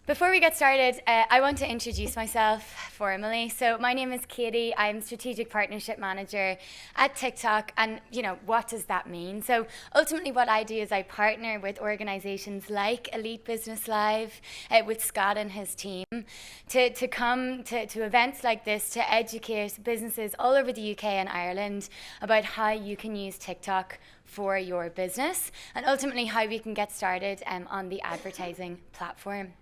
Before we get started, I want to introduce myself formally. So my name is Katie. I'm Strategic Partnership Manager at TikTok. And, what does that mean? So ultimately what I do is I partner with organizations like Elite Business Live, with Scott and his team, to come to events like this to educate businesses all over the UK and Ireland about how you can use TikTok for your business and ultimately how we can get started on the advertising platform.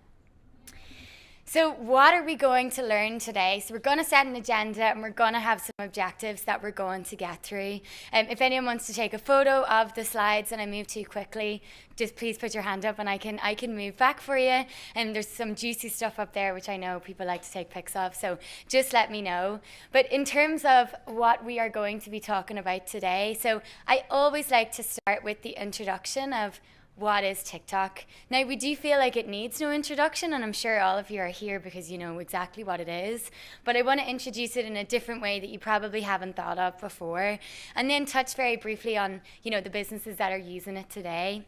So what are we going to learn today? So we're going to set an agenda and we're going to have some objectives that we're going to get through. If anyone wants to take a photo of the slides and I move too quickly, just please put your hand up and I can move back for you. And there's some juicy stuff up there which I know people like to take pics of, so just let me know. But in terms of what we are going to be talking about today, so I always like to start with the introduction of what is TikTok? Now, we do feel like it needs no introduction, and I'm sure all of you are here because you know exactly what it is. But I want to introduce it in a different way that you probably haven't thought of before, and then touch very briefly on, the businesses that are using it today.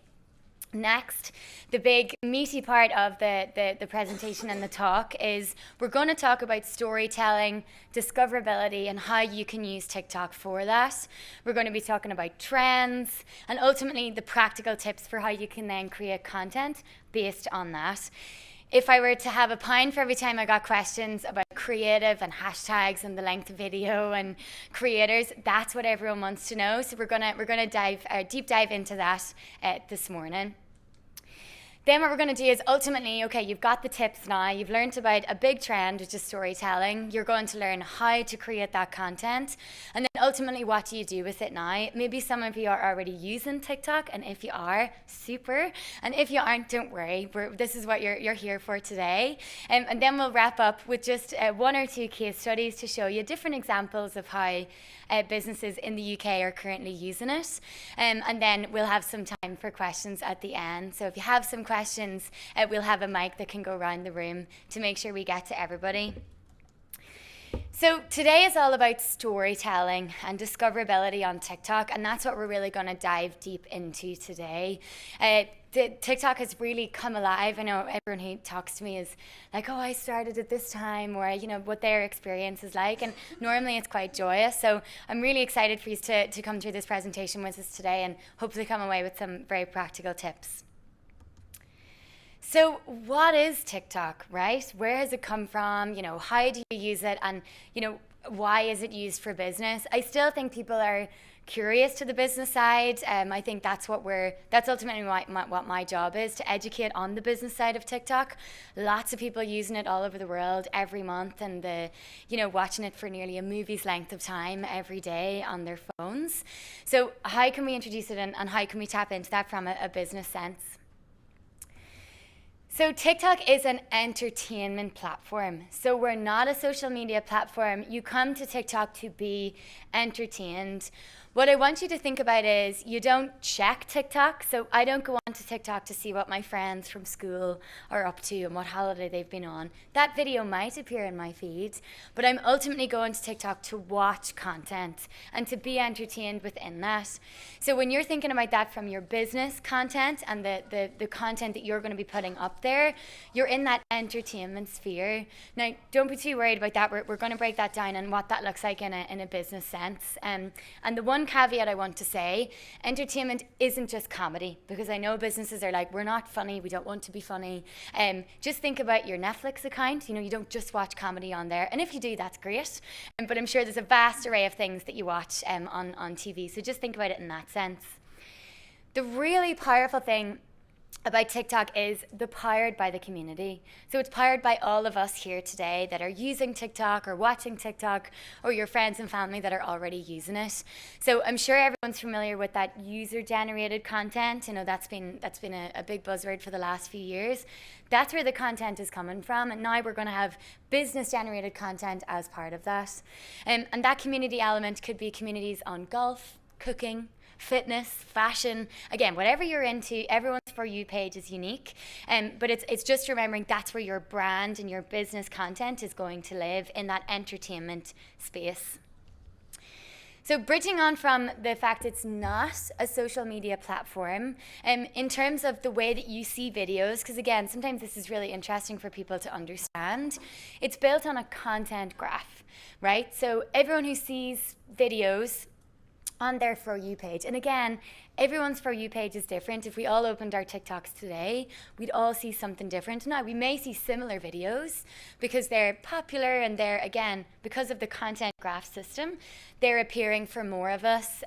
Next, the big meaty part of the presentation and the talk is we're going to talk about storytelling, discoverability, and how you can use TikTok for that. We're going to be talking about trends and ultimately the practical tips for how you can then create content based on that. If I were to have a pound for every time I got questions about creative and hashtags and the length of video and creators, that's what everyone wants to know. So we're gonna deep dive into that this morning. Then what we're going to do is ultimately, okay, you've got the tips now, you've learned about a big trend, which is storytelling. You're going to learn how to create that content. And then ultimately, what do you do with it now? Maybe some of you are already using TikTok, and if you are, super. And if you aren't, don't worry. This is what you're here for today. And then we'll wrap up with just one or two case studies to show you different examples of how businesses in the UK are currently using it. And then we'll have some time for questions at the end. So if you have some questions, we'll have a mic that can go around the room to make sure we get to everybody. So today is all about storytelling and discoverability on TikTok, and that's what we're really going to dive deep into today. TikTok has really come alive. I know everyone who talks to me is like, oh, I started at this time, or what their experience is like, and normally it's quite joyous. So I'm really excited for you to come through this presentation with us today and hopefully come away with some very practical tips. So what is TikTok, right? Where has it come from? How do you use it? And, why is it used for business? I still think people are curious to the business side. I think that's ultimately what my job is, to educate on the business side of TikTok. Lots of people using it all over the world every month, and watching it for nearly a movie's length of time every day on their phones. So how can we introduce it and how can we tap into that from a business sense? So TikTok is an entertainment platform. So we're not a social media platform. You come to TikTok to be entertained. What I want you to think about is you don't check TikTok. So I don't go on to TikTok to see what my friends from school are up to and what holiday they've been on. That video might appear in my feed, but I'm ultimately going to TikTok to watch content and to be entertained within that. So when you're thinking about that from your business content and the content that you're going to be putting up there, you're in that entertainment sphere. Now, don't be too worried about that. We're going to break that down and what that looks like in a business sense. And the one caveat I want to say, entertainment isn't just comedy, because I know businesses are like, we're not funny, we don't want to be funny. Just think about your Netflix account. You don't just watch comedy on there. And if you do, that's great. But I'm sure there's a vast array of things that you watch on TV. So just think about it in that sense. The really powerful thing about TikTok is the powered by the community. So it's powered by all of us here today that are using TikTok or watching TikTok, or your friends and family that are already using it. So I'm sure everyone's familiar with that user-generated content. That's been a big buzzword for the last few years. That's where the content is coming from, and now we're going to have business-generated content as part of that. And that community element could be communities on golf, cooking, fitness, fashion, again, whatever you're into. Everyone's For You page is unique, but it's just remembering that's where your brand and your business content is going to live, in that entertainment space. So bridging on from the fact it's not a social media platform, in terms of the way that you see videos, because again, sometimes this is really interesting for people to understand, it's built on a content graph, right? So everyone who sees videos on their For You page, and again, everyone's For You page is different. If we all opened our TikToks today, we'd all see something different. Now, we may see similar videos because they're popular and they're, again, because of the content graph system, they're appearing for more of us,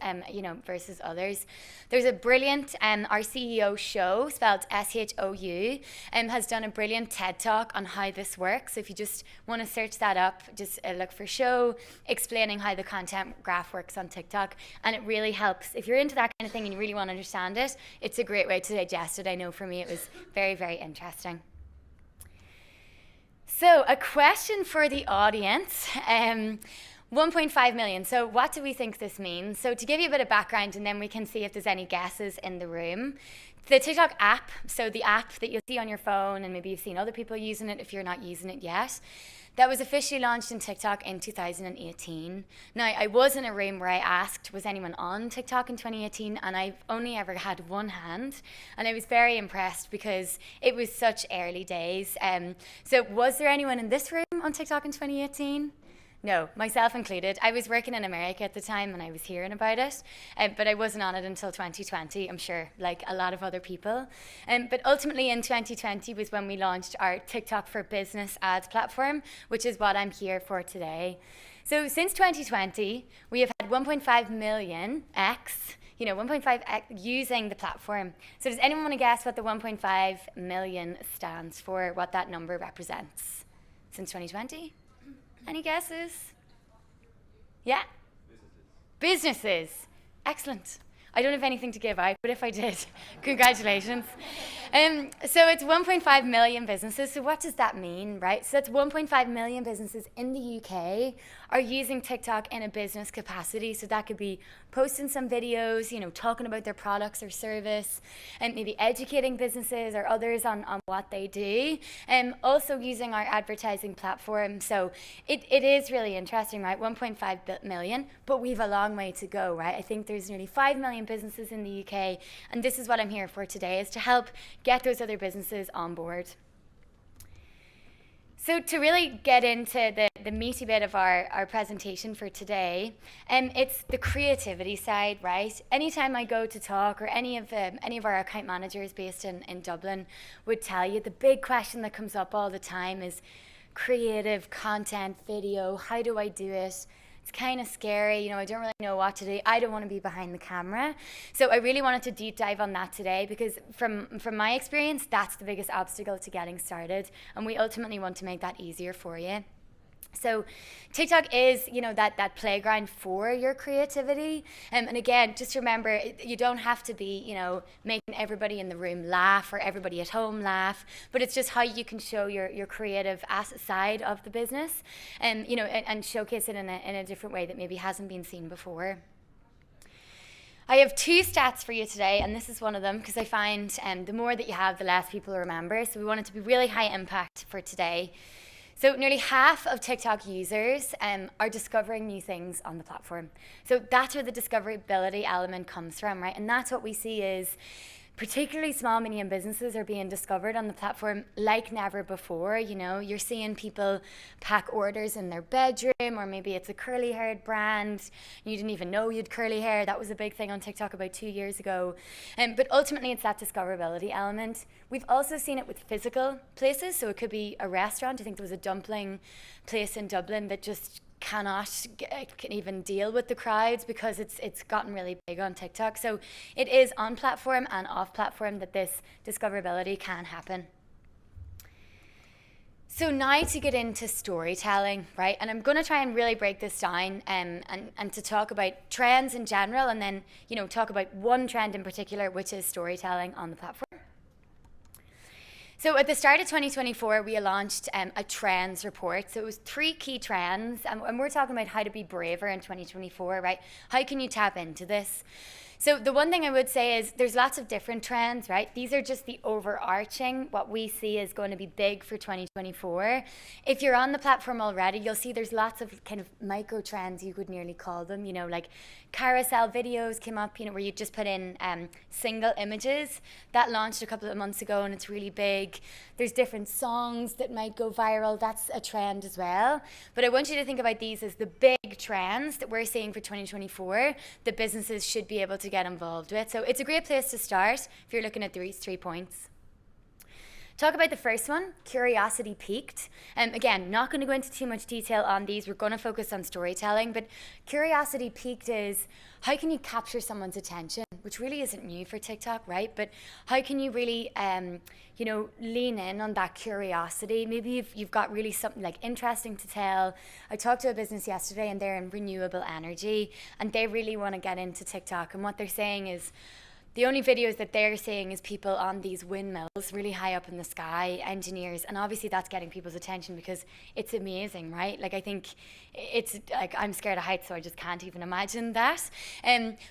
versus others. There's a brilliant, our CEO Show, spelled SHOU, has done a brilliant TED Talk on how this works. So if you just want to search that up, just look for Show, explaining how the content graph works on TikTok. And it really helps. If you're into that kind of thing and you really want to understand it, it's a great way to digest it. I know for me it was very, very interesting. So a question for the audience. 1.5 million. So what do we think this means? So to give you a bit of background, and then we can see if there's any guesses in the room. The TikTok app, so the app that you'll see on your phone, and maybe you've seen other people using it if you're not using it yet, that was officially launched in TikTok in 2018. Now, I was in a room where I asked, was anyone on TikTok in 2018? And I've only ever had one hand. And I was very impressed because it was such early days. So was there anyone in this room on TikTok in 2018? No, myself included. I was working in America at the time and I was hearing about it, but I wasn't on it until 2020, I'm sure, like a lot of other people. But ultimately in 2020 was when we launched our TikTok for Business ads platform, which is what I'm here for today. So since 2020, we have had 1.5 million 1.5x using the platform. So does anyone want to guess what the 1.5 million stands for, what that number represents since 2020? Any guesses? Yeah? Businesses. Excellent. I don't have anything to give out, but if I did, congratulations. So it's 1.5 million businesses. So what does that mean, right? So that's 1.5 million businesses in the UK are using TikTok in a business capacity. So that could be posting some videos, talking about their products or service, and maybe educating businesses or others on what they do. And also using our advertising platform. So it is really interesting, right? 1.5 million, but we've a long way to go, right? I think there's nearly 5 million businesses in the UK, and this is what I'm here for today, is to help get those other businesses on board. So to really get into the meaty bit of our presentation for today, it's the creativity side, right? Anytime I go to talk, or any of our account managers based in Dublin would tell you, the big question that comes up all the time is creative content, video, how do I do it? It's kind of scary, I don't really know what to do. I don't want to be behind the camera. So I really wanted to deep dive on that today because from my experience, that's the biggest obstacle to getting started. And we ultimately want to make that easier for you. So TikTok is, that playground for your creativity. And again, just remember, you don't have to be, making everybody in the room laugh or everybody at home laugh, but it's just how you can show your creative side of the business and, and showcase it in a different way that maybe hasn't been seen before. I have 2 stats for you today, and this is one of them because I find the more that you have, the less people remember. So we want it to be really high impact for today. So nearly half of TikTok users are discovering new things on the platform. So that's where the discoverability element comes from, right? And that's what we see is particularly small, medium businesses are being discovered on the platform like never before. You're seeing people pack orders in their bedroom, or maybe it's a curly-haired brand. You didn't even know you had curly hair. That was a big thing on TikTok about 2 years ago. But ultimately, it's that discoverability element. We've also seen it with physical places. So it could be a restaurant. I think there was a dumpling place in Dublin that just cannot even deal with the crowds because it's gotten really big on TikTok. So it is on platform and off platform that this discoverability can happen. So now to get into storytelling, right? And I'm going to try and really break this down and to talk about trends in general, and then talk about one trend in particular, which is storytelling on the platform. So at the start of 2024, we launched a trends report. So it was 3 key trends, and we're talking about how to be braver in 2024, right? How can you tap into this? So the one thing I would say is there's lots of different trends, right? These are just the overarching, what we see is going to be big for 2024. If you're on the platform already, you'll see there's lots of kind of micro trends, you could nearly call them, like carousel videos came up, where you just put in single images. That launched a couple of months ago and it's really big. There's different songs that might go viral. That's a trend as well. But I want you to think about these as the big trends that we're seeing for 2024 that businesses should be able to get involved with. So it's a great place to start if you're looking at these 3 points. Talk about the first one, curiosity peaked. Again, not going to go into too much detail on these. We're going to focus on storytelling, but curiosity peaked is how can you capture someone's attention, which really isn't new for TikTok, right? But how can you really, lean in on that curiosity? Maybe you've got really something like interesting to tell. I talked to a business yesterday and they're in renewable energy and they really want to get into TikTok. And what they're saying is, the only videos that they're seeing is people on these windmills really high up in the sky, engineers, and obviously that's getting people's attention because it's amazing, right? Like I think it's like I'm scared of heights, so I just can't even imagine that.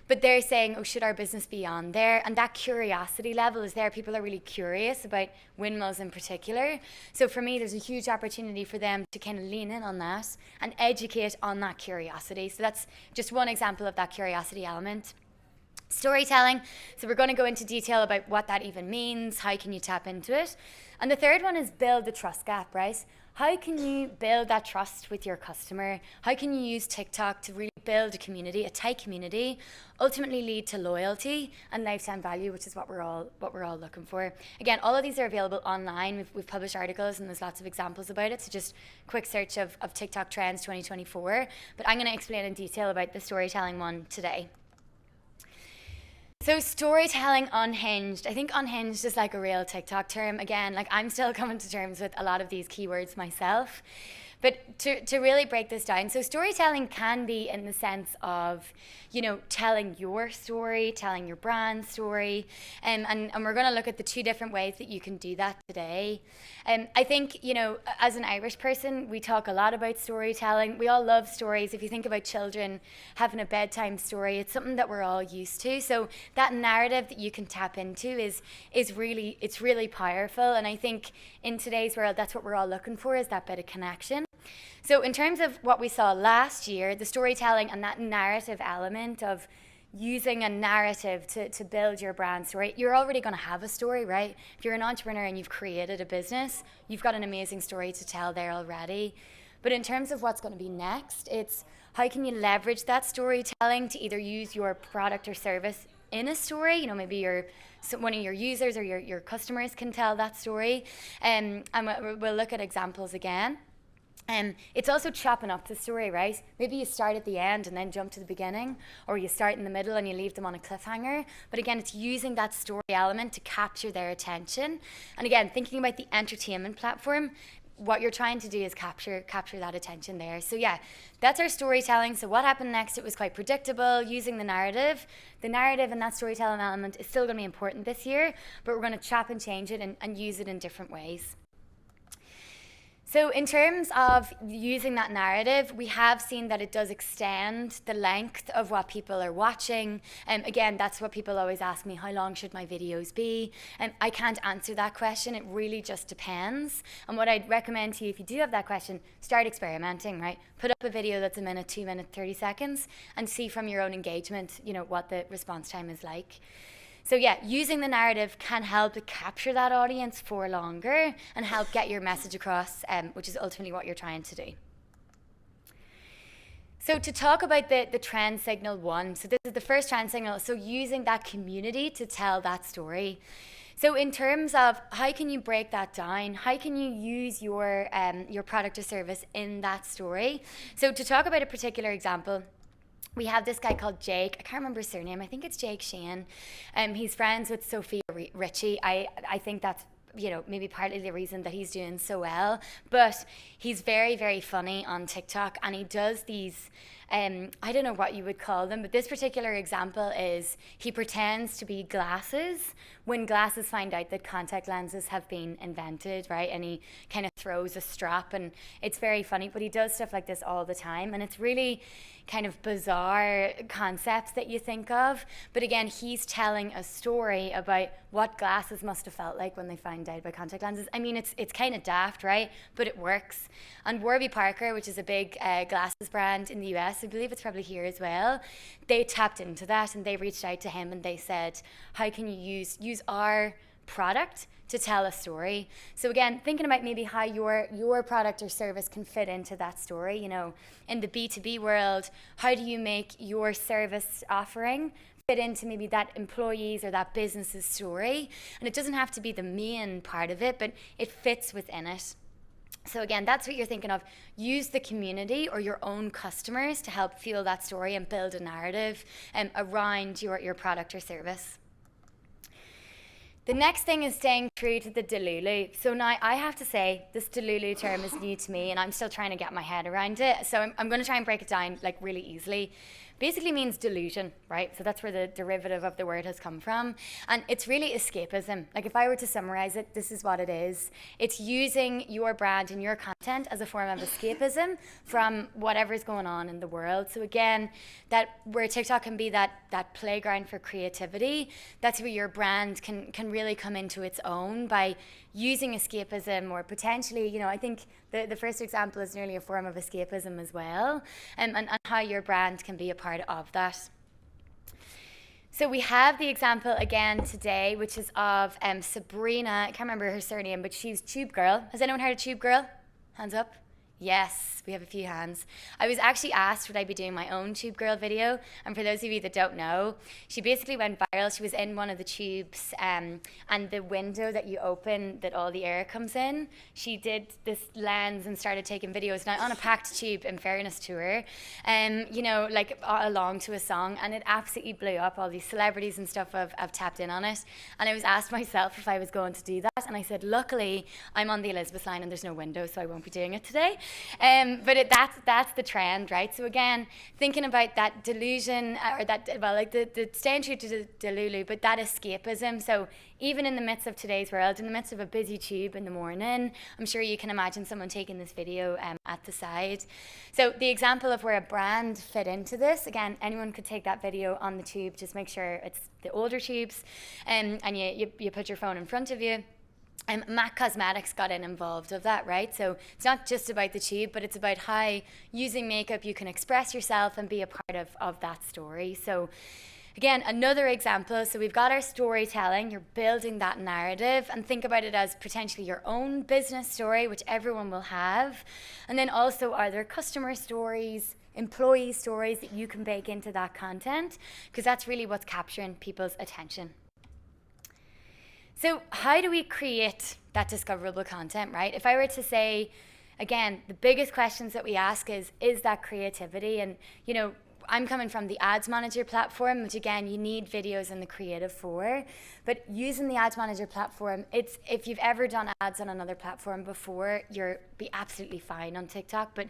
But they're saying, oh, should our business be on there? And that curiosity level is there. People are really curious about windmills in particular. So for me, there's a huge opportunity for them to kind of lean in on that and educate on that curiosity. So that's just one example of that curiosity element. Storytelling, so we're going to go into detail about what that even means, how can you tap into it. And the third one is build the trust gap, right? How can you build that trust with your customer? How can you use TikTok to really build a community, a tight community, ultimately lead to loyalty and lifetime value, which is what we're all looking for. Again, all of these are available online. We've published articles and there's lots of examples about it. So just quick search of TikTok trends 2024. But I'm going to explain in detail about the storytelling one today. So storytelling unhinged. I think unhinged is like a real TikTok term. Again, like I'm still coming to terms with a lot of these keywords myself. But to really break this down, so storytelling can be in the sense of, telling your story, telling your brand story, and we're going to look at the 2 different ways that you can do that today. I think, as an Irish person, we talk a lot about storytelling. We all love stories. If you think about children having a bedtime story, it's something that we're all used to. So that narrative that you can tap into is really powerful. And I think in today's world, that's what we're all looking for, is that bit of connection. So in terms of what we saw last year, the storytelling and that narrative element of using a narrative to build your brand story, you're already going to have a story, right? If you're an entrepreneur and you've created a business, you've got an amazing story to tell there already. But in terms of what's going to be next, it's how can you leverage that storytelling to either use your product or service in a story, maybe one of your users or your customers can tell that story. And we'll look at examples again. It's also chopping up the story, right? Maybe you start at the end and then jump to the beginning, or you start in the middle and you leave them on a cliffhanger. But again, it's using that story element to capture their attention. And again, thinking about the entertainment platform, what you're trying to do is capture that attention there. So yeah, that's our storytelling. So what happened next? It was quite predictable, using the narrative. The narrative and that storytelling element is still going to be important this year, but we're going to chop and change it and use it in different ways. So in terms of using that narrative, we have seen that it does extend the length of what people are watching. Again, that's what people always ask me, how long should my videos be? I can't answer that question. It really just depends. And what I'd recommend to you, if you do have that question, start experimenting, right? Put up a video that's a minute, 2 minutes, 30 seconds, and see from your own engagement, what the response time is like. So yeah, using the narrative can help to capture that audience for longer and help get your message across, which is ultimately what you're trying to do. So to talk about the trend signal 1, so this is the first trend signal, so using that community to tell that story. So in terms of how can you break that down, how can you use your product or service in that story? So to talk about a particular example, we have this guy called Jake. I can't remember his surname. I think it's Jake Shane. He's friends with Sophia Richie. I think that's maybe partly the reason that he's doing so well. But he's very, very funny on TikTok, and he does these I don't know what you would call them, but this particular example is he pretends to be glasses when glasses find out that contact lenses have been invented, right? And he kind of throws a strap, and it's very funny, but he does stuff like this all the time, and it's really kind of bizarre concepts that you think of. But again, he's telling a story about what glasses must have felt like when they found out about contact lenses. I mean, it's kind of daft, right? But it works. And Warby Parker, which is a big glasses brand in the US, I believe it's probably here as well, they tapped into that and they reached out to him and they said, how can you use our product to tell a story? So again, thinking about maybe how your product or service can fit into that story. You know, in the B2B world, how do you make your service offering fit into maybe that employee's or that business's story? And it doesn't have to be the main part of it, but it fits within it. So again, that's what you're thinking of. Use the community or your own customers to help fuel that story and build a narrative around your product or service. The next thing is staying true to the Delulu. So now I have to say this Delulu term is new to me and I'm still trying to get my head around it. So I'm going to try and break it down like really easily. Basically means delusion, right? So that's where the derivative of the word has come from. And it's really escapism. Like if I were to summarize it, this is what it is. It's using your brand and your content as a form of escapism from whatever's going on in the world. So again, that where TikTok can be that playground for creativity, that's where your brand can really come into its own by using escapism, or potentially, you know, I think the first example is nearly a form of escapism as well, and how your brand can be a part of that. So we have the example again today, which is of Sabrina. I can't remember her surname, but she's Tube Girl. Has anyone heard of Tube Girl? Hands up. Yes, we have a few hands. I was actually asked would I be doing my own Tube Girl video, and for those of you that don't know, she basically went viral. She was in one of the tubes, and the window that you open that all the air comes in, she did this lens and started taking videos. Now on a packed tube, in fairness to her, you know, like along to a song, and it absolutely blew up. All these celebrities and stuff have tapped in on it, and I was asked myself if I was going to do that, and I said, luckily I'm on the Elizabeth line and there's no window, so I won't be doing it today. But that's the trend, right? So again, thinking about that delusion, or that, well, like the staying true to the Delulu, but that escapism. So even in the midst of today's world, in the midst of a busy tube in the morning, I'm sure you can imagine someone taking this video at the side. So the example of where a brand fit into this, again, anyone could take that video on the tube. Just make sure it's the older tubes, and you put your phone in front of you. MAC Cosmetics got involved of that, right? So it's not just about the tube, but it's about how using makeup you can express yourself and be a part of that story. So again, another example. So we've got our storytelling, you're building that narrative, and think about it as potentially your own business story, which everyone will have. And then also, are there customer stories, employee stories that you can bake into that content? Because that's really what's capturing people's attention. So how do we create that discoverable content, right? If I were to say, again, the biggest questions that we ask is that creativity? And, you know, I'm coming from the Ads Manager platform, which again, you need videos in the creative for. But using the Ads Manager platform, it's, if you've ever done ads on another platform before, you'll be absolutely fine on TikTok. But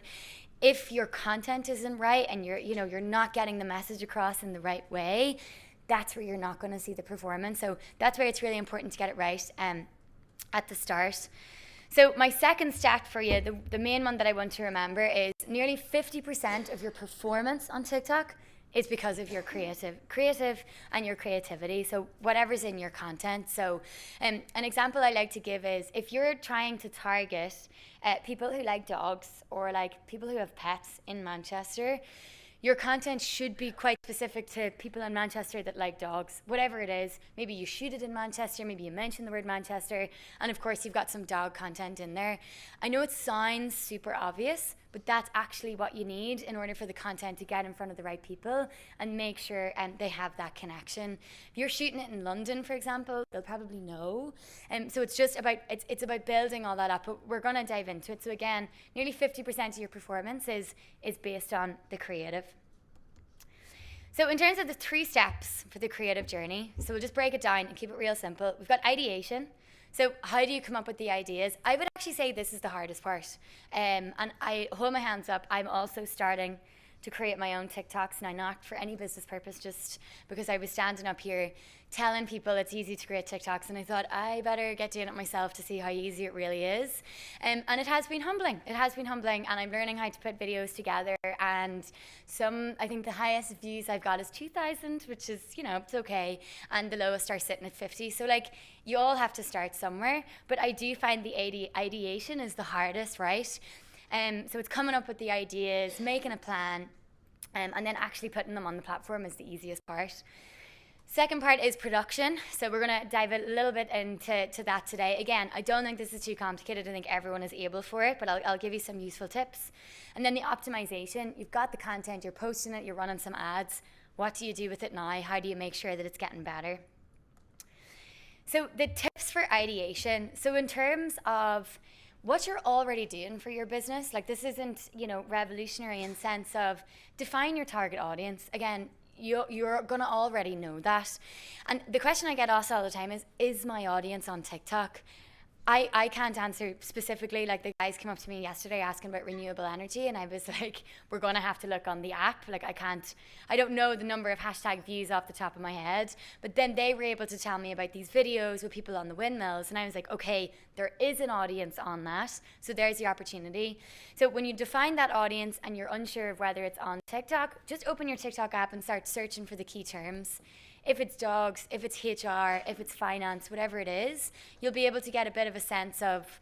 if your content isn't right and you're not getting the message across in the right way, that's where you're not going to see the performance. So that's where it's really important to get it right at the start. So my second stat for you, the main one that I want to remember, is nearly 50% of your performance on TikTok is because of your creative and your creativity. So whatever's in your content. So an example I like to give is if you're trying to target people who like dogs or like people who have pets in Manchester, your content should be quite specific to people in Manchester that like dogs, whatever it is. Maybe you shoot it in Manchester, maybe you mention the word Manchester, and of course you've got some dog content in there. I know it sounds super obvious, but that's actually what you need in order for the content to get in front of the right people and make sure they have that connection. If you're shooting it in London, for example, they'll probably know. So it's just about, it's about building all that up, but we're gonna dive into it. So again, nearly 50% of your performance is based on the creative. So in terms of the 3 steps for the creative journey, so we'll just break it down and keep it real simple. We've got ideation. So how do you come up with the ideas? I would actually say this is the hardest part. And I hold my hands up, I'm also starting to create my own TikToks, and I not for any business purpose, just because I was standing up here telling people it's easy to create TikToks, and I thought I better get doing it myself to see how easy it really is. And it has been humbling. It has been humbling, and I'm learning how to put videos together. And I think the highest views I've got is 2,000, which is, it's okay. And the lowest are sitting at 50. So like, you all have to start somewhere. But I do find the ideation is the hardest, right? So it's coming up with the ideas, making a plan, and then actually putting them on the platform is the easiest part. Second part is production. So we're going to dive a little bit into that today. Again, I don't think this is too complicated. I think everyone is able for it, but I'll give you some useful tips. And then the optimization. You've got the content, you're posting it, you're running some ads. What do you do with it now? How do you make sure that it's getting better? So the tips for ideation. So in terms of what you're already doing for your business, like this isn't, revolutionary in sense of define your target audience. Again, you're going to already know that. And the question I get asked all the time is my audience on TikTok? I can't answer specifically. Like, the guys came up to me yesterday asking about renewable energy, and I was like, we're going to have to look on the app. Like, I don't know the number of hashtag views off the top of my head, but then they were able to tell me about these videos with people on the windmills, and I was like, okay, there is an audience on that, so there's the opportunity. So when you define that audience and you're unsure of whether it's on TikTok, just open your TikTok app and start searching for the key terms. If it's dogs, if it's HR, if it's finance, whatever it is, you'll be able to get a bit of a sense of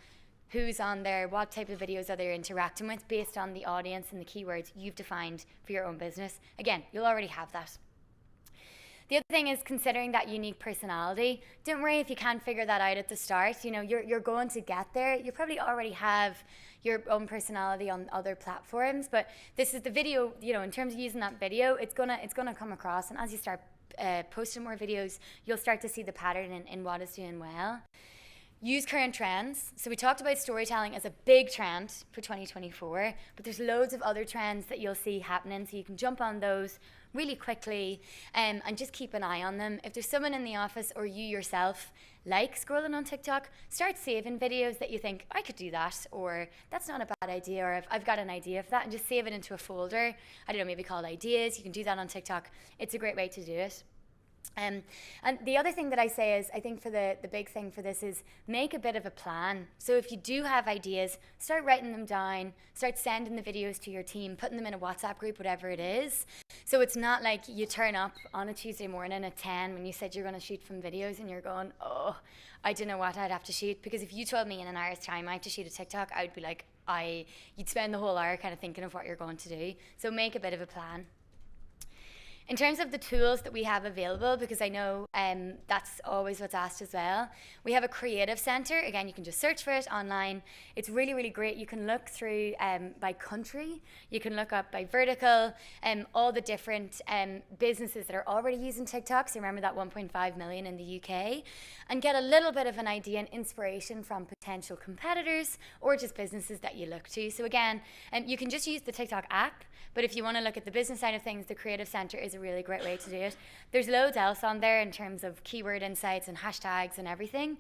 who's on there, what type of videos are they interacting with based on the audience and the keywords you've defined for your own business. Again, you'll already have that. The other thing is considering that unique personality. Don't worry if you can't figure that out at the start. You're going to get there. You probably already have your own personality on other platforms, but this is the video, in terms of using that video, it's gonna come across, and as you start posting more videos, you'll start to see the pattern in what is doing well. Use current trends. So we talked about storytelling as a big trend for 2024, but there's loads of other trends that you'll see happening, so you can jump on those really quickly and just keep an eye on them. If there's someone in the office or you yourself like scrolling on TikTok, start saving videos that you think, I could do that, or that's not a bad idea, or I've got an idea for that, and just save it into a folder. I don't know, maybe called ideas. You can do that on TikTok. It's a great way to do it. And the other thing that I say is, I think for the big thing for this is make a bit of a plan. So if you do have ideas, start writing them down, start sending the videos to your team, putting them in a WhatsApp group, whatever it is. So it's not like you turn up on a Tuesday morning at 10 when you said you're going to shoot some videos and you're going, oh, I don't know what I'd have to shoot. Because if you told me in an hour's time I had to shoot a TikTok, I would be like, you'd spend the whole hour kind of thinking of what you're going to do. So make a bit of a plan. In terms of the tools that we have available, because I know that's always what's asked as well, we have a creative center. Again, you can just search for it online. It's really, really great. You can look through by country. You can look up by vertical, all the different businesses that are already using TikTok. So remember that 1.5 million in the UK, and get a little bit of an idea and inspiration from potential competitors or just businesses that you look to. So again, you can just use the TikTok app, but if you want to look at the business side of things, the creative center is a really great way to do it. There's loads else on there in terms of keyword insights and hashtags and everything.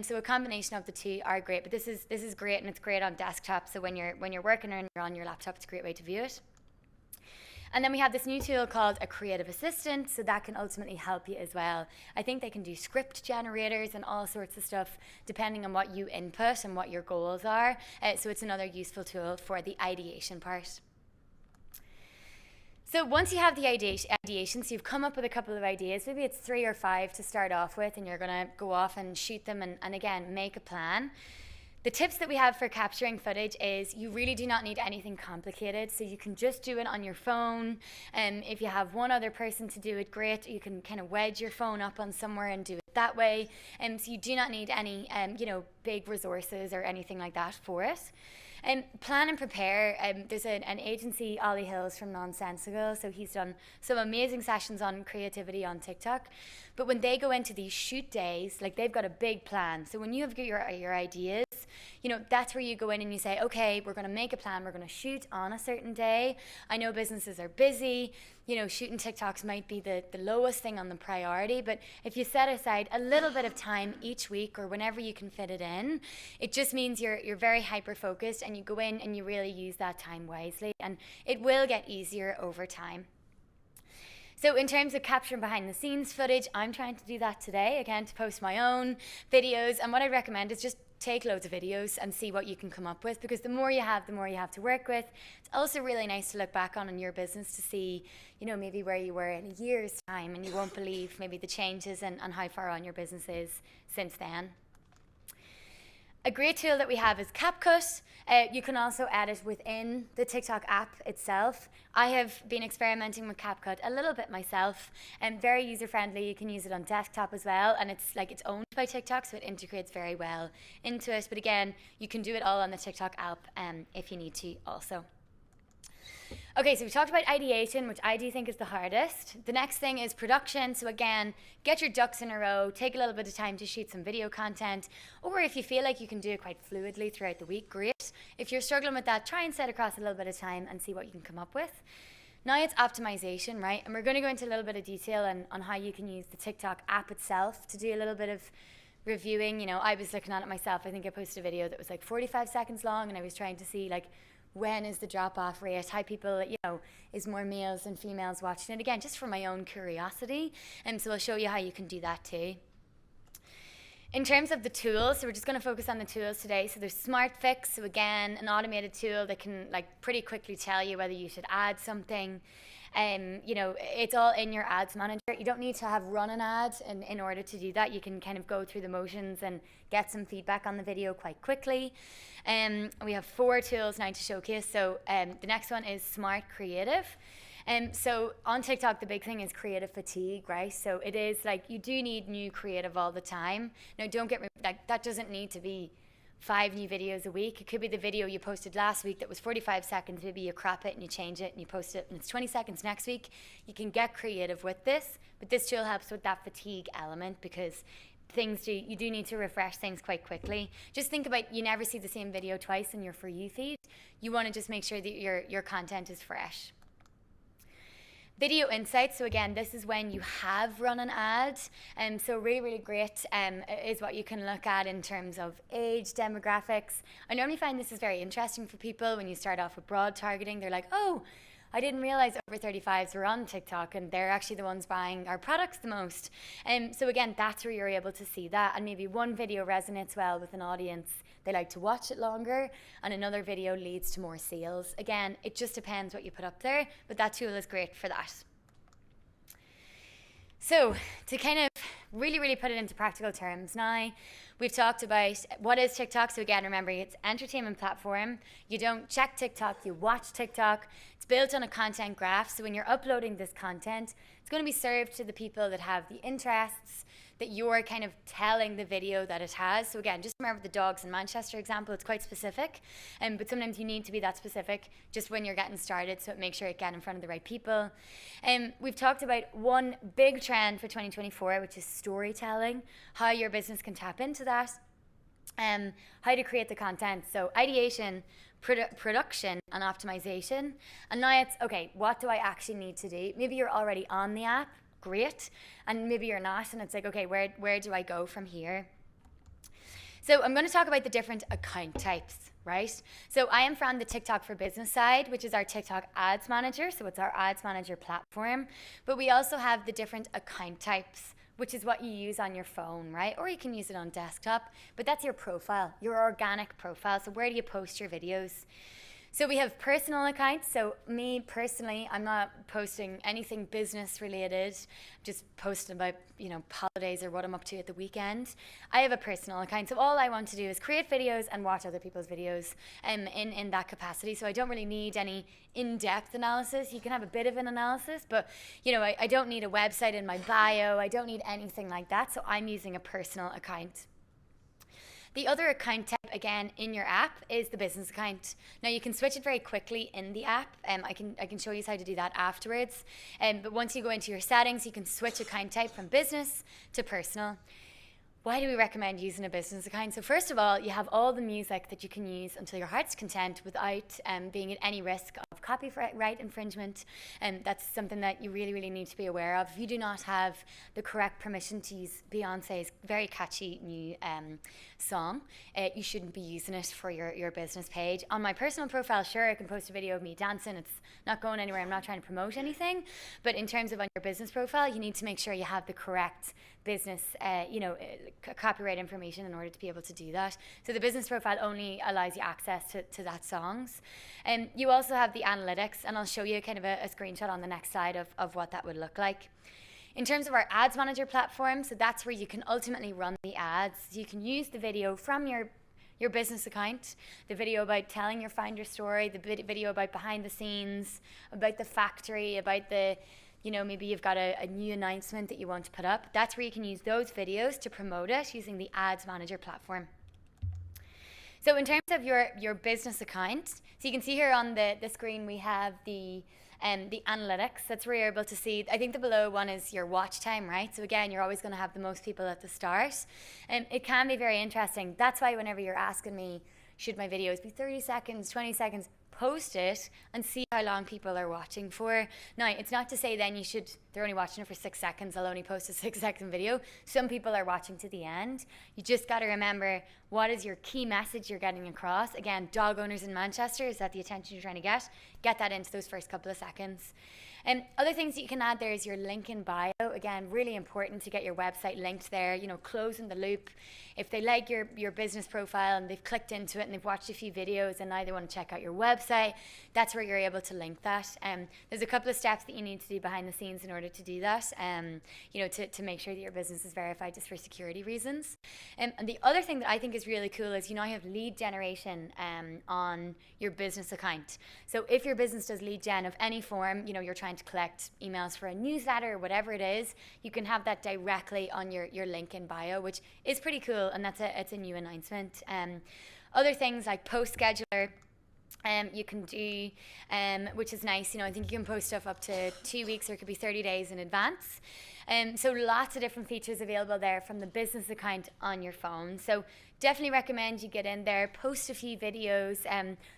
So a combination of the two are great, but this is great, and it's great on desktop. So when you're working and you're on your laptop, it's a great way to view it. And then we have this new tool called a creative assistant, so that can ultimately help you as well. I think they can do script generators and all sorts of stuff depending on what you input and what your goals are. So it's another useful tool for the ideation part. So once you have the ideation, so you've come up with a couple of ideas, maybe it's 3 or 5 to start off with, and you're going to go off and shoot them and again, make a plan. The tips that we have for capturing footage is you really do not need anything complicated, so you can just do it on your phone. If you have one other person to do it, great. You can kind of wedge your phone up on somewhere and do it that way. So you do not need any big resources or anything like that for it. Plan and prepare. There's an agency, Ollie Hills from Nonsensical, so he's done some amazing sessions on creativity on TikTok. But when they go into these shoot days, like they've got a big plan. So when you have your ideas, that's where you go in and you say, okay, we're going to make a plan. We're going to shoot on a certain day. I know businesses are busy. Shooting TikToks might be the lowest thing on the priority, but if you set aside a little bit of time each week or whenever you can fit it in, it just means you're very hyper-focused and you go in and you really use that time wisely, and it will get easier over time. So in terms of capturing behind the scenes footage, I'm trying to do that today, again, to post my own videos. And what I recommend is just take loads of videos and see what you can come up with, because the more you have to work with. It's also really nice to look back on in your business to see, maybe where you were in a year's time, and you won't believe maybe the changes and how far on your business is since then. A great tool that we have is CapCut. You can also edit within the TikTok app itself. I have been experimenting with CapCut a little bit myself, and very user-friendly. You can use it on desktop as well, and it's owned by TikTok, so it integrates very well into it. But again, you can do it all on the TikTok app if you need to also. Okay, so we talked about ideation, which I do think is the hardest. The next thing is production. So again, get your ducks in a row, take a little bit of time to shoot some video content, or if you feel like you can do it quite fluidly throughout the week, great. If you're struggling with that, try and set across a little bit of time and see what you can come up with. Now it's optimization, right? And we're going to go into a little bit of detail on how you can use the TikTok app itself to do a little bit of reviewing. I was looking at it myself. I think I posted a video that was like 45 seconds long, and I was trying to see when is the drop-off rate, how people, is more males than females watching it, again, just for my own curiosity. So I'll show you how you can do that too. In terms of the tools, so we're just going to focus on the tools today. So there's Smart Fix, so again, an automated tool that can pretty quickly tell you whether you should add something. It's all in your ads manager. You don't need to have run an ad in order to do that. You can kind of go through the motions and get some feedback on the video quite quickly. We have 4 tools now to showcase. So the next one is Smart Creative. So on TikTok, the big thing is creative fatigue, right? So it is you do need new creative all the time. Now, don't get me, that doesn't need to be 5 new videos a week. It could be the video you posted last week that was 45 seconds. Maybe you crop it and you change it and you post it and it's 20 seconds next week. You can get creative with this, but this tool helps with that fatigue element, because you do need to refresh things quite quickly. Just think about, you never see the same video twice in your For You feed. You want to just make sure that your content is fresh. Video insights, so again, this is when you have run an ad, so really great is what you can look at in terms of age, demographics. I normally find this is very interesting for people when you start off with broad targeting. They're like, oh, I didn't realize over 35s were on TikTok, and they're actually the ones buying our products the most. So again, that's where you're able to see that, and maybe one video resonates well with an audience. They like to watch it longer, and another video leads to more sales. Again, it just depends what you put up there, but that tool is great for that. So to kind of really put it into practical terms now, we've talked about what is TikTok. So again, remember, it's an entertainment platform. You don't check TikTok, you watch TikTok. It's built on a content graph. So when you're uploading this content, it's going to be served to the people that have the interests that you're kind of telling the video that it has. So again, just remember the dogs in Manchester example, it's quite specific, but sometimes you need to be that specific just when you're getting started, so make sure it gets in front of the right people. We've talked about one big trend for 2024, which is storytelling, how your business can tap into that, how to create the content. So ideation, production, and optimization. And now it's, okay, what do I actually need to do? Maybe you're already on the app, great, and maybe you're not, and it's okay, where do I go from here? So I'm going to talk about the different account types, right? So I am from the TikTok for Business side, which is our TikTok ads manager, so it's our ads manager platform, but we also have the different account types, which is what you use on your phone, right? Or you can use it on desktop, but that's your profile, your organic profile. So where do you post your videos? So we have personal accounts. So me personally, I'm not posting anything business related, just posting about, holidays or what I'm up to at the weekend. I have a personal account. So all I want to do is create videos and watch other people's videos in that capacity. So I don't really need any in-depth analysis. You can have a bit of an analysis, but I don't need a website in my bio. I don't need anything like that. So I'm using a personal account. The other account type again in your app is the business account. Now you can switch it very quickly in the app. I can show you how to do that afterwards. But once you go into your settings, you can switch account type from business to personal. Why do we recommend using a business account? So first of all, you have all the music that you can use until your heart's content without being at any risk of copyright infringement. That's something that you really, really need to be aware of. If you do not have the correct permission to use Beyonce's very catchy new song, you shouldn't be using it for your business page. On my personal profile, sure, I can post a video of me dancing. It's not going anywhere. I'm not trying to promote anything. But in terms of on your business profile, you need to make sure you have the correct business, copyright information in order to be able to do that. So the business profile only allows you access to that songs. You also have the analytics, and I'll show you kind of a screenshot on the next slide of what that would look like. In terms of our ads manager platform, so that's where you can ultimately run the ads. You can use the video from your business account, the video about telling your founder story, the video about behind the scenes, about the factory, about the maybe you've got a new announcement that you want to put up. That's where you can use those videos to promote it using the Ads Manager platform. So in terms of your business account, so you can see here on the screen we have the analytics. That's where you're able to see, I think the below one is your watch time, right? So again, you're always going to have the most people at the start. It can be very interesting. That's why whenever you're asking me, should my videos be 30 seconds, 20 seconds, post it and see how long people are watching for. Now, it's not to say then they're only watching it for 6 seconds, I'll only post a 6-second video. Some people are watching to the end. You just got to remember, what is your key message you're getting across? Again, dog owners in Manchester, is that the attention you're trying to get? Get that into those first couple of seconds. Other things that you can add there is your link in bio. Again, really important to get your website linked there, closing the loop. If they like your business profile and they've clicked into it and they've watched a few videos and now they want to check out your website, that's where you're able to link that. There's a couple of steps that you need to do behind the scenes in order to do that, to make sure that your business is verified just for security reasons. And the other thing that I think is really cool is you now have lead generation on your business account. So if your business does lead gen of any form, you're trying to collect emails for a newsletter or whatever it is, you can have that directly on your link in bio, which is pretty cool, and it's a new announcement. Other things like post scheduler, you can do, which is nice. I think you can post stuff up to 2 weeks, or it could be 30 days in advance. So lots of different features available there from the business account on your phone. So definitely recommend you get in there, post a few videos.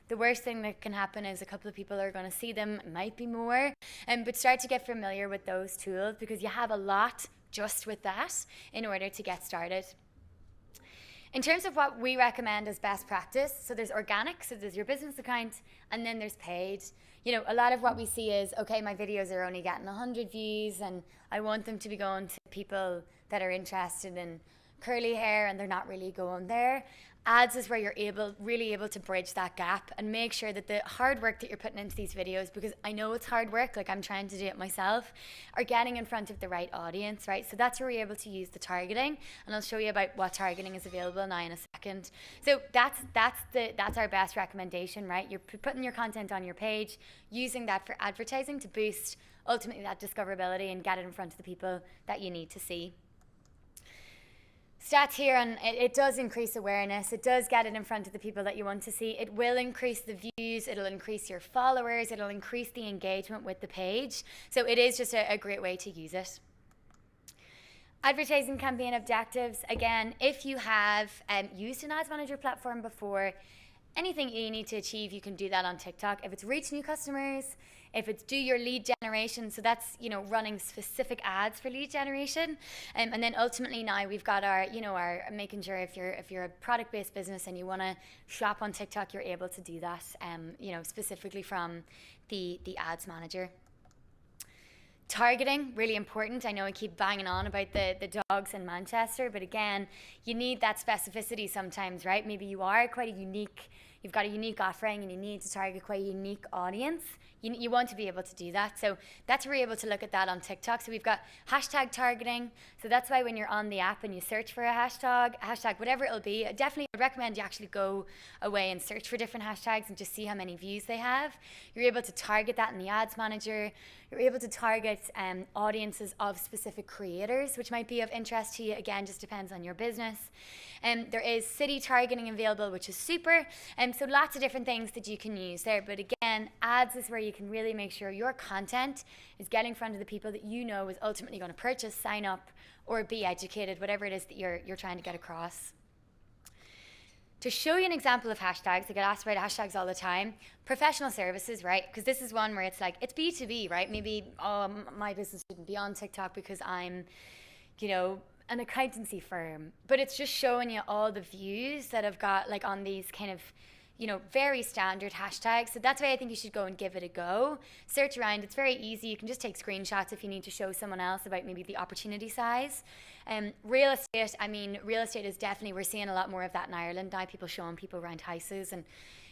The worst thing that can happen is a couple of people are going to see them, it might be more, but start to get familiar with those tools because you have a lot just with that in order to get started. In terms of what we recommend as best practice, so there's organic, so there's your business account, and then there's paid. A lot of what we see is, okay, my videos are only getting 100 views, and I want them to be going to people that are interested in curly hair, and they're not really going there. Ads is where you're really able to bridge that gap and make sure that the hard work that you're putting into these videos, because I know it's hard work, like I'm trying to do it myself, are getting in front of the right audience, right? So that's where we're able to use the targeting, and I'll show you about what targeting is available now in a second. So that's our best recommendation, right? You're putting your content on your page, using that for advertising to boost ultimately that discoverability and get it in front of the people that you need to see. Stats here, and it does increase awareness. It does get it in front of the people that you want to see. It will increase the views. It'll increase your followers. It'll increase the engagement with the page. So it is just a great way to use it. Advertising campaign objectives. Again, if you have used an ads manager platform before, anything you need to achieve, you can do that on TikTok. If it's reach new customers, if it's do your lead generation, so that's running specific ads for lead generation, and then ultimately now we've got our making sure if you're a product-based business and you want to shop on TikTok, you're able to do that, specifically from the ads manager. Targeting, really important. I know I keep banging on about the dogs in Manchester, but again, you need that specificity sometimes, right? Maybe you are quite a unique you've got a unique offering and you need to target quite a unique audience, you want to be able to do that. So that's where you're able to look at that on TikTok. So we've got hashtag targeting. So that's why when you're on the app and you search for a hashtag, whatever it'll be, I definitely would recommend you actually go away and search for different hashtags and just see how many views they have. You're able to target that in the ads manager. You're able to target audiences of specific creators, which might be of interest to you. Again, just depends on your business. There is city targeting available, which is super. So lots of different things that you can use there. But again, ads is where you can really make sure your content is getting in front of the people that you know is ultimately going to purchase, sign up, or be educated, whatever it is that you're trying to get across. To show you an example of hashtags, I get asked about hashtags all the time. Professional services, right? Because this is one where it's like, it's B2B, right? Maybe, my business shouldn't be on TikTok because I'm, an accountancy firm. But it's just showing you all the views that I've got like on these kind of, very standard hashtags. So that's why I think you should go and give it a go. Search around. It's very easy. You can just take screenshots if you need to show someone else about maybe the opportunity size. Real estate is definitely, we're seeing a lot more of that in Ireland now. People showing people around houses, and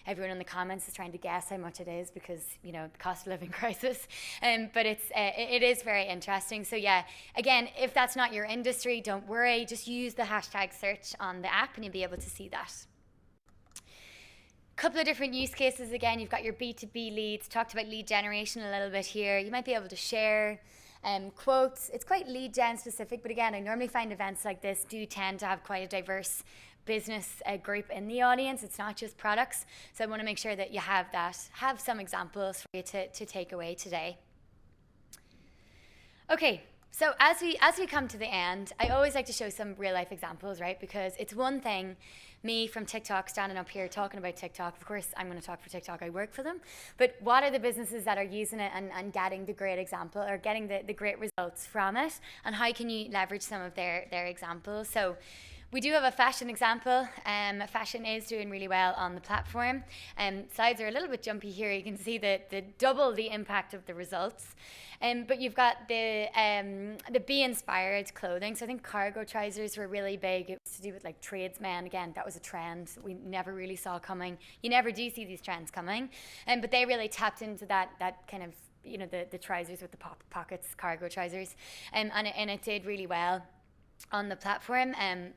everyone in the comments is trying to guess how much it is because, the cost of living crisis. But it is very interesting. So yeah, again, if that's not your industry, don't worry. Just use the hashtag search on the app and you'll be able to see that. Couple of different use cases. Again, you've got your B2B leads. Talked about lead generation a little bit here. You might be able to share quotes. It's quite lead gen specific, but again, I normally find events like this do tend to have quite a diverse business group in the audience. It's not just products. So I want to make sure that you have some examples for you to take away today. Okay. So as we come to the end, I always like to show some real life examples, right? Because it's one thing, me from TikTok standing up here talking about TikTok. Of course, I'm going to talk for TikTok. I work for them. But what are the businesses that are using it and getting the great example or getting the great results from it? And how can you leverage some of their examples? So we do have a fashion example. Fashion is doing really well on the platform. Slides are a little bit jumpy here. You can see the double the impact of the results. But you've got the Be Inspired clothing. So I think cargo trousers were really big. It was to do with like tradesmen. Again, that was a trend that we never really saw coming. You never do see these trends coming. But they really tapped into that kind of, the trousers with the pockets, cargo trousers. And it did really well on the platform.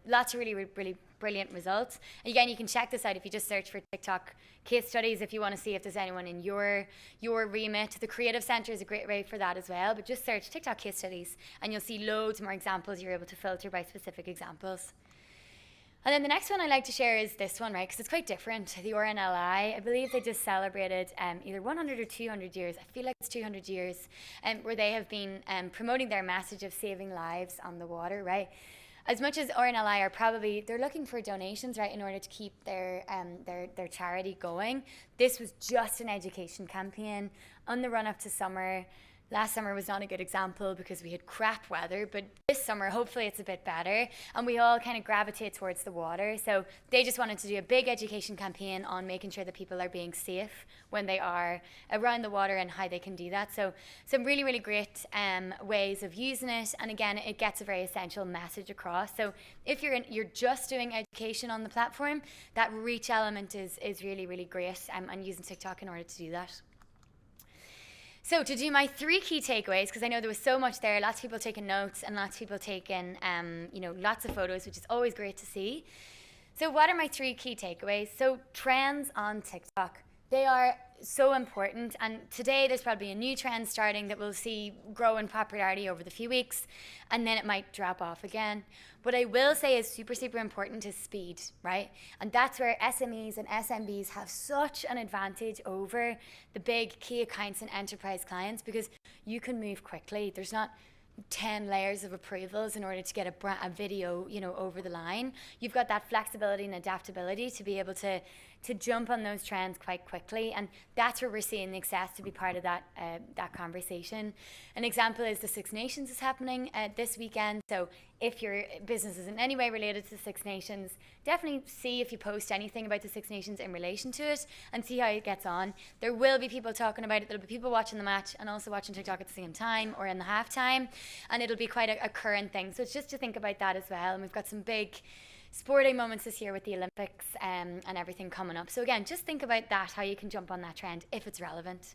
Lots of really brilliant results. Again, you can check this out if you just search for TikTok case studies if you want to see if there's anyone in your remit. The Creative Centre is a great way for that as well, but just search TikTok case studies and you'll see loads more examples. You're able to filter by specific examples. And then the next one I like to share is this one, right? Because it's quite different. The RNLI, I believe they just celebrated either 100 or 200 years. I feel like it's 200 years, where they have been promoting their message of saving lives on the water, right? As much as RNLI are they're looking for donations, right, in order to keep their charity going. This was just an education campaign on the run up to summer. Last summer was not a good example because we had crap weather, but this summer, hopefully it's a bit better, and we all kind of gravitate towards the water. So they just wanted to do a big education campaign on making sure that people are being safe when they are around the water and how they can do that. So some really, really great ways of using it, and again, it gets a very essential message across. So if you're just doing education on the platform, that reach element is really, really great, and using TikTok in order to do that. So to do my 3 key takeaways, because I know there was so much there, lots of people taking notes and lots of people taking, lots of photos, which is always great to see. So what are my 3 key takeaways? So trends on TikTok, they are so important. And today there's probably a new trend starting that we'll see grow in popularity over the few weeks, and then it might drop off again. What I will say is super, super important is speed, right? And that's where SMEs and SMBs have such an advantage over the big key accounts and enterprise clients, because you can move quickly. There's not 10 layers of approvals in order to get a video, over the line. You've got that flexibility and adaptability to be able to jump on those trends quite quickly, and that's where we're seeing the access to be part of that conversation. An example is the Six Nations is happening this weekend, so if your business is in any way related to the Six Nations, definitely see if you post anything about the Six Nations in relation to it and see how it gets on. There will be people talking about it. There'll be people watching the match and also watching TikTok at the same time or in the halftime, and it'll be quite a current thing. So it's just to think about that as well. And we've got some big sporting moments this year with the Olympics and everything coming up. So again, just think about that, how you can jump on that trend if it's relevant.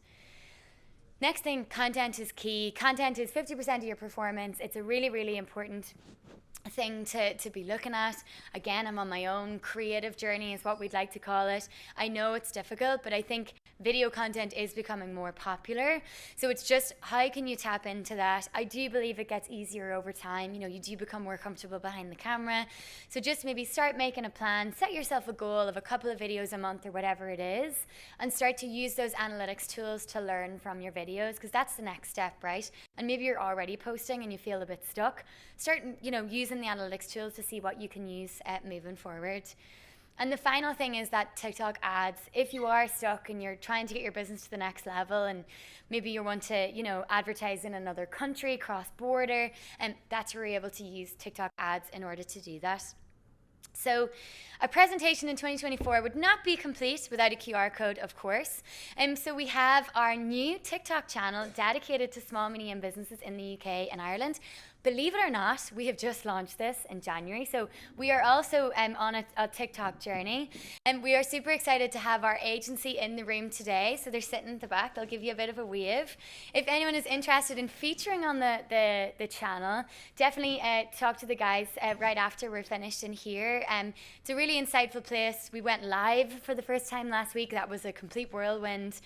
Next thing, content is key. Content is 50% of your performance. It's a really, really important thing to be looking at. Again, I'm on my own creative journey is what we'd like to call it. I know it's difficult, but I think video content is becoming more popular. So it's just, how can you tap into that? I do believe it gets easier over time. You know, you do become more comfortable behind the camera. So just maybe start making a plan, set yourself a goal of a couple of videos a month or whatever it is, and start to use those analytics tools to learn from your videos, because that's the next step, right? And maybe you're already posting and you feel a bit stuck. Start, you know, using the analytics tools to see what you can use moving forward. And the final thing is that TikTok ads. If you are stuck and you're trying to get your business to the next level, and maybe you want to, you know, advertise in another country, cross-border, and that's where you're able to use TikTok ads in order to do that. So a presentation in 2024 would not be complete without a QR code, of course. So we have our new TikTok channel dedicated to small, medium businesses in the UK and Ireland. Believe it or not, we have just launched this in January. So we are also on a TikTok journey. And we are super excited to have our agency in the room today. So they're sitting at the back. They'll give you a bit of a wave. If anyone is interested in featuring on the channel, definitely talk to the guys right after we're finished in here. It's a really insightful place. We went live for the first time last week. That was a complete whirlwind.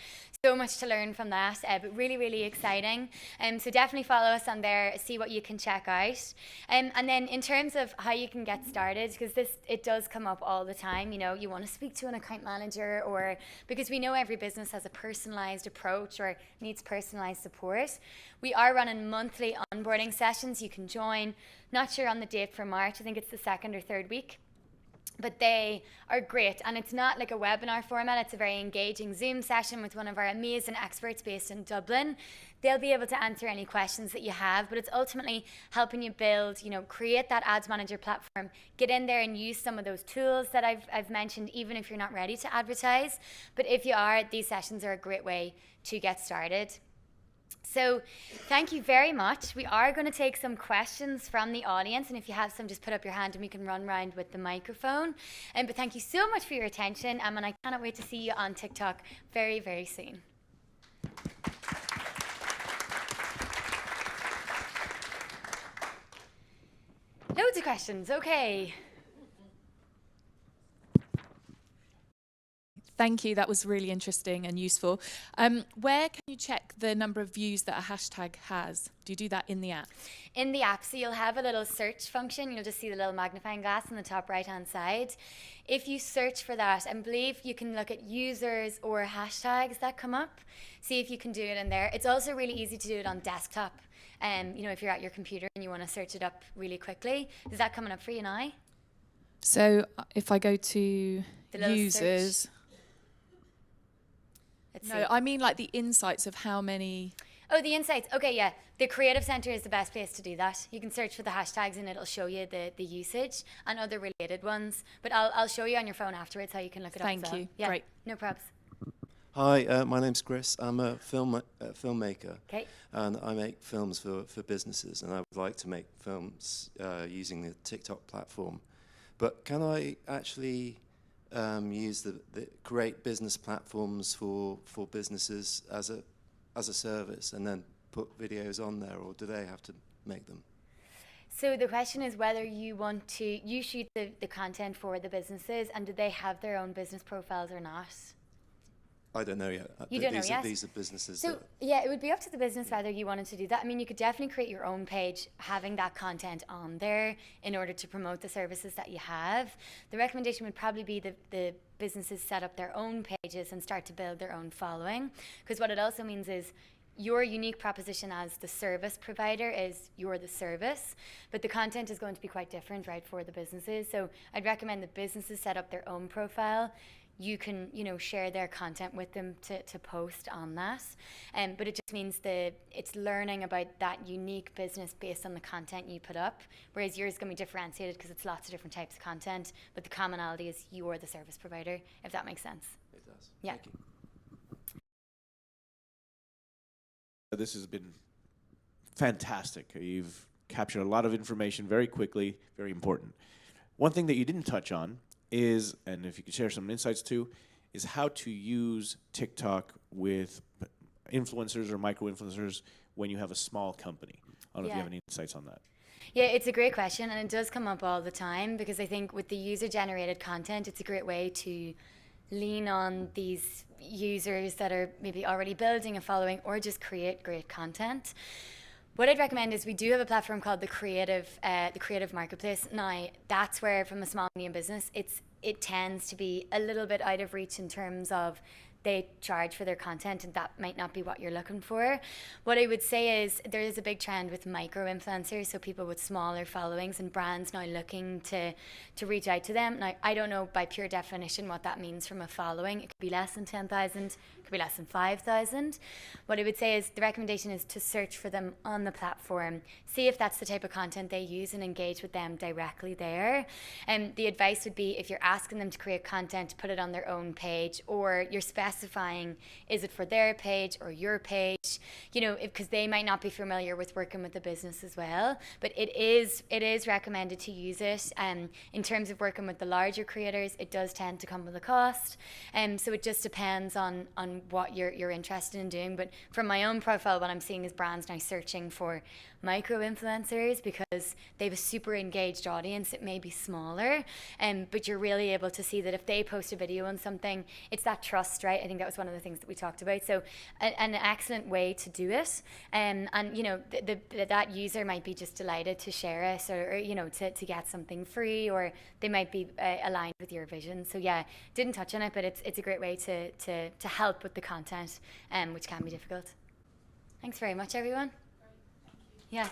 So much to learn from that, but really, really exciting. So definitely follow us on there, see what you can check out. And then in terms of how you can get started, because it does come up all the time, you know, you want to speak to an account manager, or because we know every business has a personalized approach or needs personalized support. We are running monthly onboarding sessions. You can join. Not sure on the date for March. I think it's the second or third week. But they are great, and it's not like a webinar format. It's a very engaging Zoom session with one of our amazing experts based in Dublin. They'll be able to answer any questions that you have, but it's ultimately helping you build, you know, create that ads manager platform, get in there and use some of those tools that I've mentioned, even if you're not ready to advertise. But if you are, these sessions are a great way to get started. So thank you very much. We are going to take some questions from the audience, and if you have some, just put up your hand and we can run around with the microphone. But thank you so much for your attention, and I cannot wait to see you on TikTok very, very soon. Loads of questions. Okay. Thank you. That was really interesting and useful. Where can you check the number of views that a hashtag has? Do you do that in the app? In the app, so you'll have a little search function. You'll just see the little magnifying glass on the top right-hand side. If you search for that, and believe you can look at users or hashtags that come up, see if you can do it in there. It's also really easy to do it on desktop. You know, if you're at your computer and you want to search it up really quickly. Is that coming up for you now? So if I go to users... Search. No, I mean like the insights of how many... Oh, the insights. Okay, yeah. The Creative Center is the best place to do that. You can search for the hashtags and it'll show you the usage and other related ones. But I'll show you on your phone afterwards how you can look it up. Thank you. Yeah, great. No probs. Hi, my name's Chris. I'm a filmmaker. Okay. And I make films for businesses, and I would like to make films using the TikTok platform. But can I actually... use the create business platforms for businesses as a service, and then put videos on there, or do they have to make them? So the question is whether you shoot the content for the businesses, and do they have their own business profiles or not? I don't know yet. You don't know yet? These are businesses. So yeah, it would be up to the business whether you wanted to do that. I mean, you could definitely create your own page, having that content on there in order to promote the services that you have. The recommendation would probably be the businesses set up their own pages and start to build their own following. Because what it also means is your unique proposition as the service provider is you're the service, but the content is going to be quite different, right, for the businesses. So I'd recommend the businesses set up their own profile. you can, share their content with them to post on that. But it just means that it's learning about that unique business based on the content you put up, whereas yours is going to be differentiated because it's lots of different types of content, but the commonality is you're the service provider, if that makes sense. It does. Yeah. Thank you. This has been fantastic. You've captured a lot of information very quickly, very important. One thing that you didn't touch on is, and if you could share some insights too, is how to use TikTok with influencers or micro-influencers when you have a small company. I don't know if you have any insights on that. Yeah, it's a great question, and it does come up all the time because I think with the user-generated content, it's a great way to lean on these users that are maybe already building a following or just create great content. What I'd recommend is we do have a platform called the Creative Marketplace. Now, that's where, from a small medium business, it tends to be a little bit out of reach in terms of they charge for their content, and that might not be what you're looking for. What I would say is there is a big trend with micro influencers, so people with smaller followings and brands now looking to reach out to them. Now, I don't know by pure definition what that means from a following. It could be less than 10,000, it could be less than 5,000. What I would say is the recommendation is to search for them on the platform, see if that's the type of content they use and engage with them directly there. And the advice would be if you're asking them to create content, put it on their own page, or you're specifying is it for their page or your page, because they might not be familiar with working with the business as well. But it is recommended to use it. In terms of working with the larger creators, it does tend to come with a cost. So it just depends on what you're interested in doing. But from my own profile, what I'm seeing is brands now searching for micro influencers because they have a super engaged audience. It may be smaller, but you're really able to see that if they post a video on something, it's that trust, right? I think that was one of the things that we talked about. So an excellent way to do it. And that user might be just delighted to share it or to get something free, or they might be aligned with your vision. So yeah, didn't touch on it, but it's a great way to help with the content, which can be difficult. Thanks very much, everyone. Yeah.